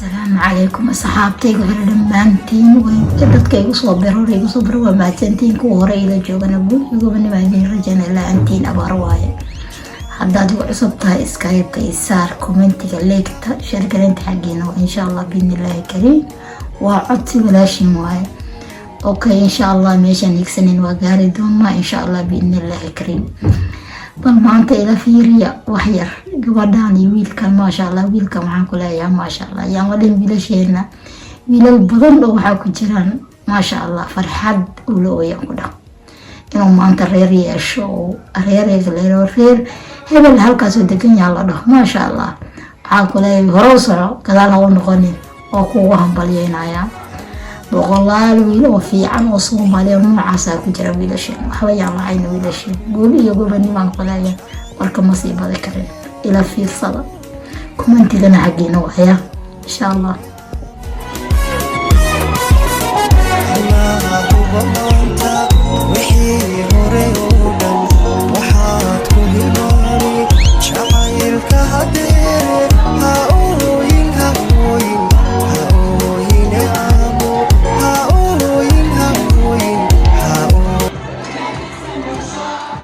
السلام عليكم أصحابتي قبل دمانتين وجدتك يصبر وما تنتين كوري إلى جوجنا بقول ما بين رجنا لا أنتين أبرواية حداد وعصبتها إسكايب كيسار كومنتي قليك شركة أنت حقينا وإن شاء الله بإذن الله كريم وعدتي ولا شيء معي أوكي إن شاء الله ميشان يكسنين وقاري دوما إن شاء الله بإذن الله كريم bal maanta ila fiiriya wax yar gabadhan iyo wiilkan ma sha Allah wiilkan waxaan ku leeyahay ma sha Allah yaan wadin wiilasheena wiilal badan oo waxa ku jiraan ma sha Allah farxad u looyay ku dhac inuu maanta reer yeesho reer hebel halkaas oo degan yahay la dhaho ma sha Allah waxaan ku leeyahay hore soo gadaal oo noqonin oo ku hambalyeynaya boqolaal wiil oo fiican oo Soomaaliya noocaas ku jira wiilasheen waxa yaan lahayn wiilasheen guul iyo gobonimo qolaya marka masiibada kale ila fiirsada commentigana xaqiina waya insha Allah